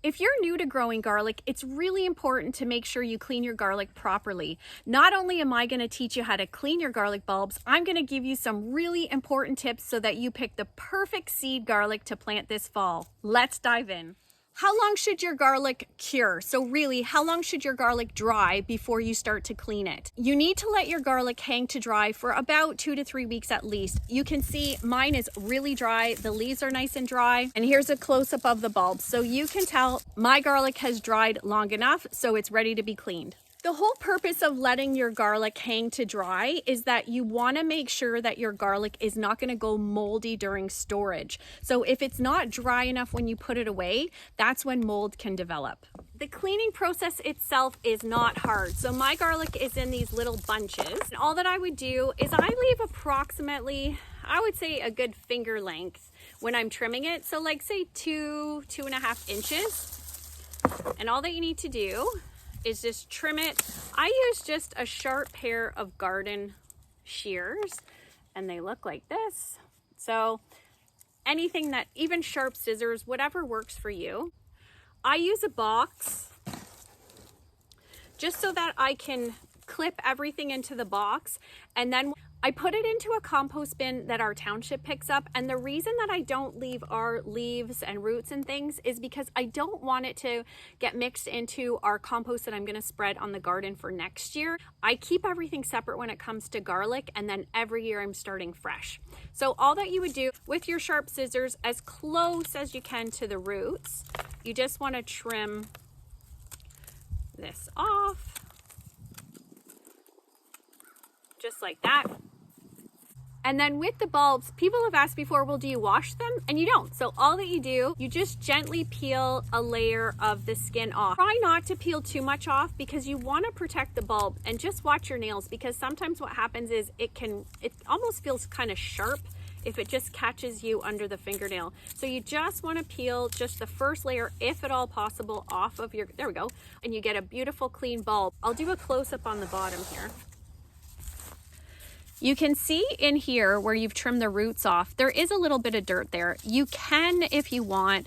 If you're new to growing garlic, it's really important to make sure you clean your garlic properly. Not only am I going to teach you how to clean your garlic bulbs, I'm going to give you some really important tips so that you pick the perfect seed garlic to plant this fall. Let's dive in. How long should your garlic cure? So really, how long should your garlic dry before you start to clean it? You need to let your garlic hang to dry for about 2 to 3 weeks at least. You can see mine is really dry. The leaves are nice and dry. And here's a close-up of the bulb. So you can tell my garlic has dried long enough, so it's ready to be cleaned. The whole purpose of letting your garlic hang to dry is that you want to make sure that your garlic is not going to go moldy during storage. So if it's not dry enough when you put it away, that's when mold can develop. The cleaning process itself is not hard. So my garlic is in these little bunches. And all that I would do is I leave approximately, I would say a good finger length when I'm trimming it. So like say 2.5 inches. And all that you need to do is just trim it. I use just a sharp pair of garden shears and they look like this. So anything that, even sharp scissors, whatever works for you. I use a box just so that I can clip everything into the box, and then I put it into a compost bin that our township picks up. And the reason that I don't leave our leaves and roots and things is because I don't want it to get mixed into our compost that I'm going to spread on the garden for next year. I keep everything separate when it comes to garlic, and then every year I'm starting fresh. So all that you would do with your sharp scissors, as close as you can to the roots, you just want to trim this off. Just like that. And then with the bulbs, people have asked before, well, do you wash them? And you don't. So all that you do, you just gently peel a layer of the skin off. Try not to peel too much off because you want to protect the bulb, and just watch your nails, because sometimes what happens is it almost feels kind of sharp if it just catches you under the fingernail. So you just want to peel just the first layer, if at all possible, off of your, there we go. And you get a beautiful clean bulb. I'll do a close up on the bottom here. You can see in here where you've trimmed the roots off, there is a little bit of dirt there. You can, if you want,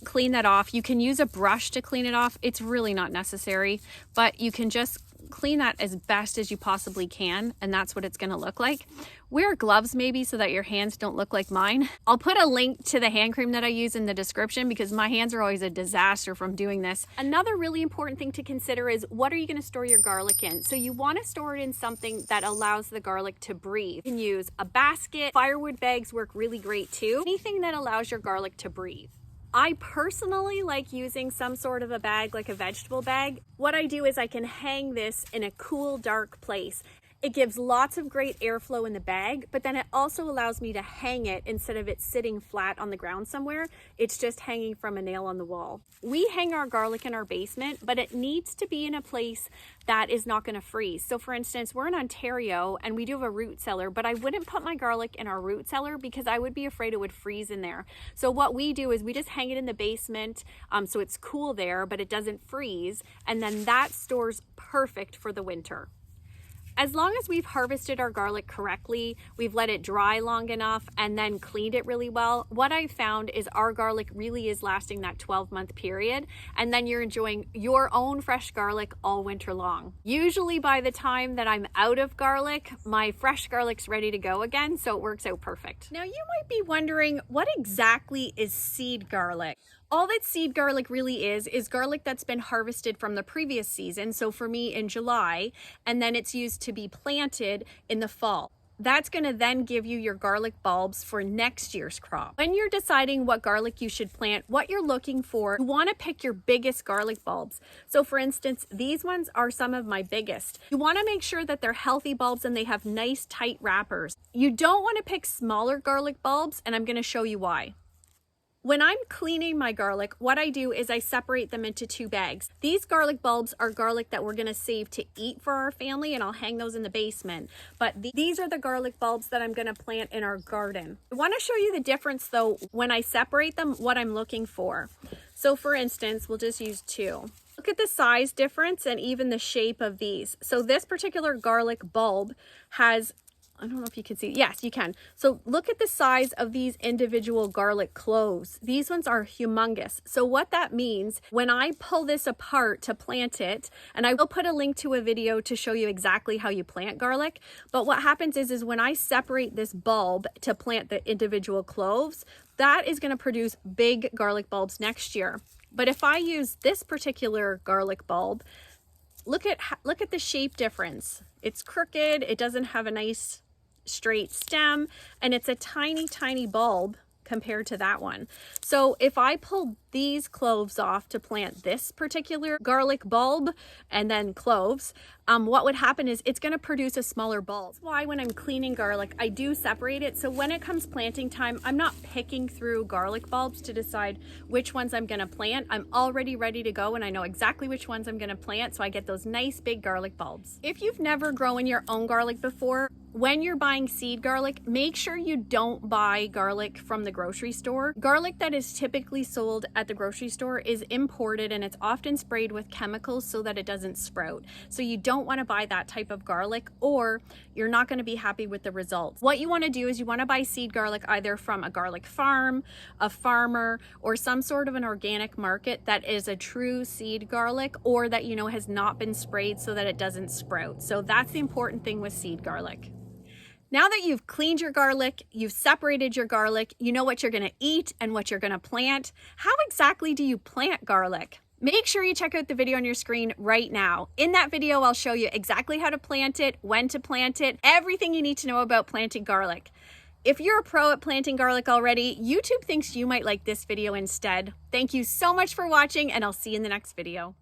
clean that off. You can use a brush to clean it off. It's really not necessary, but you can just clean that as best as you possibly can, and that's what it's going to look like. Wear gloves maybe so that your hands don't look like mine. I'll put a link to the hand cream that I use in the description because my hands are always a disaster from doing this. Another really important thing to consider is, what are you going to store your garlic in? So you want to store it in something that allows the garlic to breathe. You can use a basket. Firewood bags work really great too. Anything that allows your garlic to breathe. I personally like using some sort of a bag, like a vegetable bag. What I do is I can hang this in a cool, dark place. It gives lots of great airflow in the bag, but then it also allows me to hang it instead of it sitting flat on the ground somewhere. It's just hanging from a nail on the wall. We hang our garlic in our basement, but it needs to be in a place that is not going to freeze. So for instance, we're in Ontario and we do have a root cellar, but I wouldn't put my garlic in our root cellar because I would be afraid it would freeze in there. So what we do is we just hang it in the basement, so it's cool there, but it doesn't freeze. And then that stores perfect for the winter. As long as we've harvested our garlic correctly, we've let it dry long enough, and then cleaned it really well, what I've found is our garlic really is lasting that 12-month period, and then you're enjoying your own fresh garlic all winter long. Usually by the time that I'm out of garlic, my fresh garlic's ready to go again, so it works out perfect. Now you might be wondering, what exactly is seed garlic? All that seed garlic really is garlic that's been harvested from the previous season. So for me in July, and then it's used to be planted in the fall. That's going to then give you your garlic bulbs for next year's crop. When you're deciding what garlic you should plant, what you're looking for, you want to pick your biggest garlic bulbs. So for instance, these ones are some of my biggest. You want to make sure that they're healthy bulbs and they have nice tight wrappers. You don't want to pick smaller garlic bulbs, and I'm going to show you why. When I'm cleaning my garlic, what I do is I separate them into 2 bags. These garlic bulbs are garlic that we're going to save to eat for our family, and I'll hang those in the basement. But these are the garlic bulbs that I'm going to plant in our garden. I want to show you the difference though when I separate them, what I'm looking for. So for instance, we'll just use 2. Look at the size difference and even the shape of these. So this particular garlic bulb has I don't know if you can see. Yes, you can. So look at the size of these individual garlic cloves. These ones are humongous. So what that means, when I pull this apart to plant it, and I will put a link to a video to show you exactly how you plant garlic, but what happens is when I separate this bulb to plant the individual cloves, that is going to produce big garlic bulbs next year. But if I use this particular garlic bulb, look at the shape difference. It's crooked. It doesn't have a nice straight stem, and it's a tiny bulb compared to that one. So if I pull these cloves off to plant this particular garlic bulb and then cloves, what would happen is it's going to produce a smaller bulb. That's why when I'm cleaning garlic, I do separate it. So when it comes planting time, I'm not picking through garlic bulbs to decide which ones I'm going to plant. I'm already ready to go and I know exactly which ones I'm going to plant, so I get those nice big garlic bulbs. If you've never grown your own garlic before, when you're buying seed garlic, make sure you don't buy garlic from the grocery store. Garlic that is typically sold at the grocery store is imported and it's often sprayed with chemicals so that it doesn't sprout. So you don't want to buy that type of garlic, or you're not going to be happy with the results. What you want to do is you want to buy seed garlic either from a garlic farm, a farmer, or some sort of an organic market that is a true seed garlic, or that you know has not been sprayed so that it doesn't sprout. So that's the important thing with seed garlic. Now that you've cleaned your garlic, you've separated your garlic, you know what you're going to eat and what you're going to plant. How exactly do you plant garlic? Make sure you check out the video on your screen right now. In that video, I'll show you exactly how to plant it, when to plant it, everything you need to know about planting garlic. If you're a pro at planting garlic already, YouTube thinks you might like this video instead. Thank you so much for watching, and I'll see you in the next video.